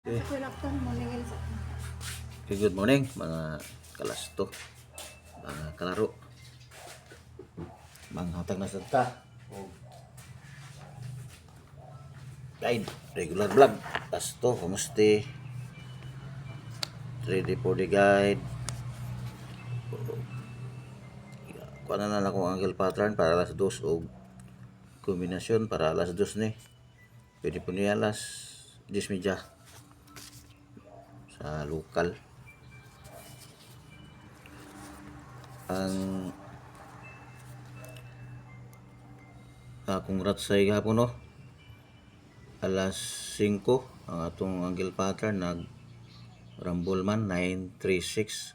Okay. Okay, good morning mga kalasto, mga kalaro. Manghatag na sa ta o guide, regular vlog. Kasto, kumusti? Ready for the guide. Kuha na lang akong angle pattern para alas 2 o kombinasyon para alas 2 ni. Pwede po niya alas 10:30 sa lokal. Ang akong ratsay gapon no. Alas 5 ang atong angle pattern nag Rumble man 936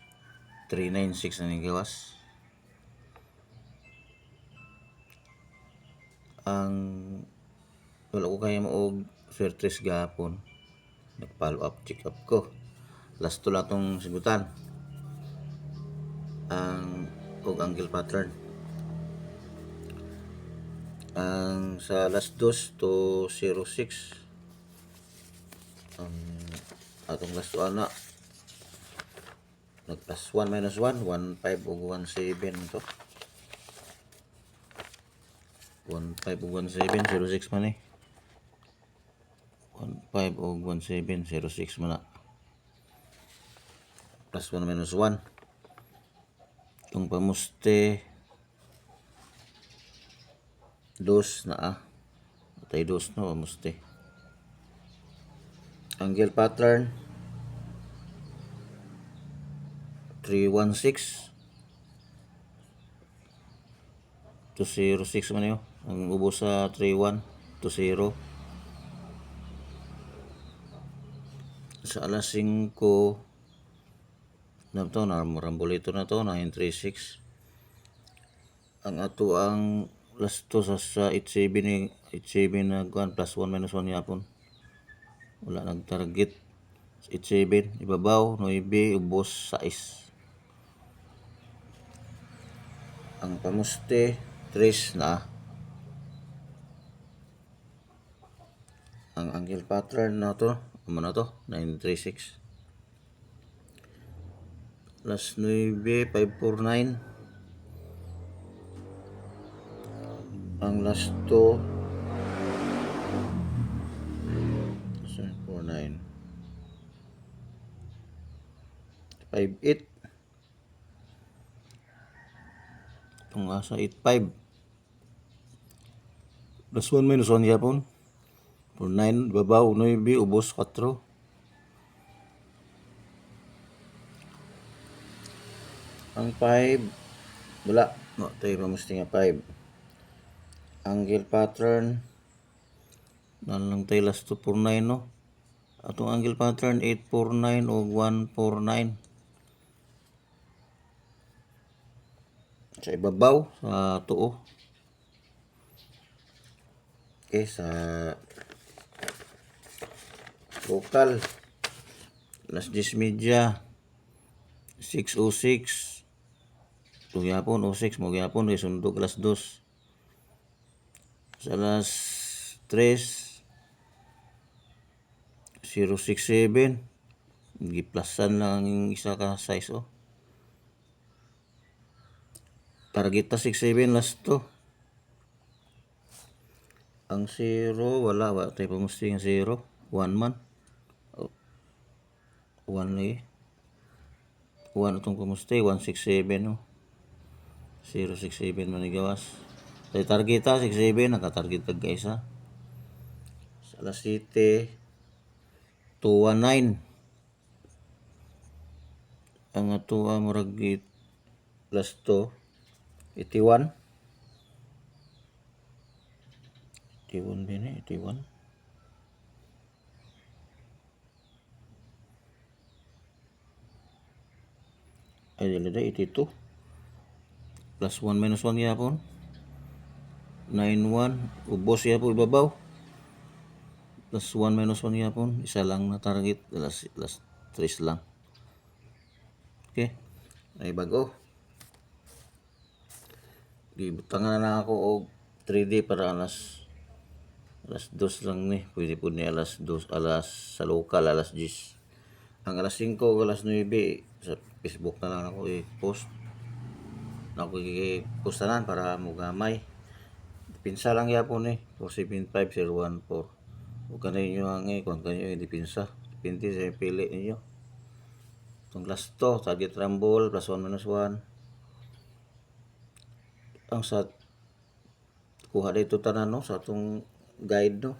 396 na ning gawas. Ang wala ko kaya maog swertres gapon. Nag-follow up, check up ko. Last to lang tong sigutan. Ang og angle pattern. Ang sa last 2 to 06 ang atong last to ana nag plus 1 minus 1 15 ug 17 to 15 ug 17 06 man eh 15 ug 17 06 man na plus 1 minus 1 itong pamuste dos na tay dos no pamuste angle pattern 316 to 06 man yun ang ubos sa 31 to 0 sa alas 5 na to na rambolito na to 936 ang ato ang last to sa 87 na kuan plus 1 minus 1 yapon wala nag target 87 ibabaw 9 ubos 6 ang pamuste 3 na ang angle pattern na to ano na to 936 plus 9 549 ang last to 749 58 itong asa 85 plus 1 minus 1 yapon for 9 babaw 9 ubos 4 ang 5 wala no tayo pamusti nga 5 angle pattern na lang tayo last 249 no atong angle pattern 849 o 149 sa ibabaw sa tuo okay sa local last 10 media 606 to gyapon 06 mo gyapon kay sundog alas 2 sa alas 3 067 giplasan lang ang isa ka size oh target ta 67 last to ang 0 wala tayo pamusti nga 0 1 man 1 lagi 1 itong pamusti 167 oh 067 man gawas tayo target ta 67 nakatarget tag isa sa alas 7 219 ang ato murag plus to 81 81 din 81 ay dili 82 plus 1 minus 1 yapon 91 ubos yapon ibabaw plus 1 minus 1 yapon isa lang na target last 3 lang okay ay bago gibutangan na ako og 3D para alas Alas 2 lang ni. Pwede po ni alas 2, alas sa local, alas 10. Ang alas 5 o alas 9, sa Facebook na lang ako i-post. Ako i-postanan para mugamay. Dipinsa lang yapon eh. 475014. Huwag ka na inyo ang kung kanyo yung dipinsa. Depende sa pili ninyo. Itong last to, target rumble, plus 1 minus 1. Ang sa kuha dito tanan no, sa itong guide no.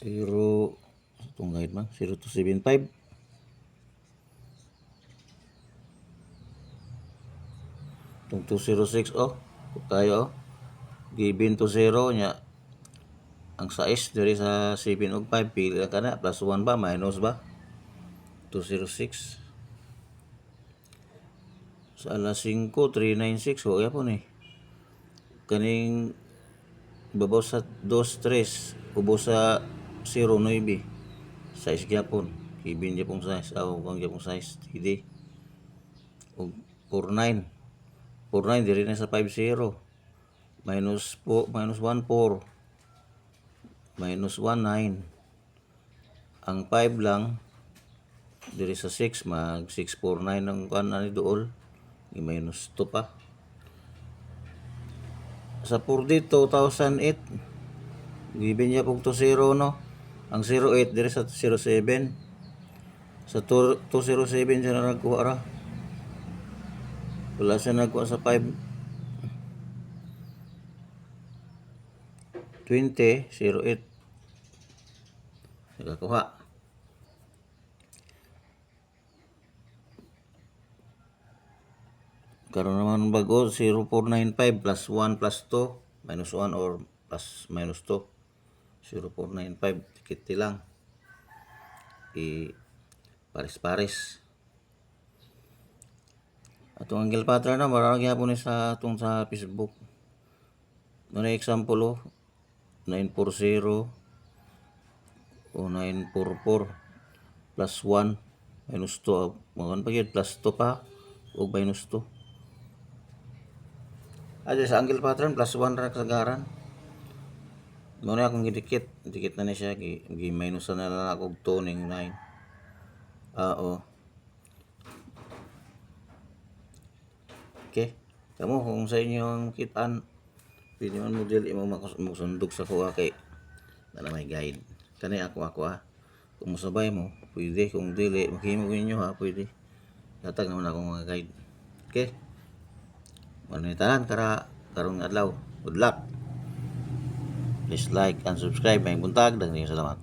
0, itong guide man, 0275. Itong 206 oh, tayo oh. Given to 0 nya. Ang size diri sa 7 ug 5 pili ka na, plus 1 ba, minus ba? 206. Sa alas 5, 396 o yapon eh. Kaning babaw sa 2-3 ubo sa 0-9 size gyapon ibin gyapon size kung gyapon size hindi ug 49 diri na sa 50 minus 4 minus 14 minus 19 ang 5 lang diri sa 6 mag 649 ang kan ani duol i minus 2 pa sa 4D 2008 given niya pong 20 no. Ang 08 dire sa 07. Sa 207 siya na nagkuha ra. Wala siya nagkuha sa 5. 20, 08. Nakakuha. Karon naman bago 0495 plus 1 plus 2 minus 1 or plus minus 2. 0495 tikit lang. Pares-pares. Atong angle pattern na marami gyapon ni sa atong sa Facebook. Ano example oh 940 o 944 plus 1 minus 2 magan pa gyud plus 2 pa o minus 2. Adi sa angle pattern plus 1 ra kasagaran. Mo na akong gidikit na ni siya gi minus na lang ako 2 ning 9. Oo. Okay. Kamo kung sa inyo ang kitaan pwede man mo dili mo magsundog sa kuha kay na may guide. Kani ako kung musabay mo pwede, kung dili maghimo ninyo ha pwede. Datag naman ako mga guide. Okay. Manitanan karong adlaw. Good luck. Please like and subscribe. May buntag. Daghang salamat.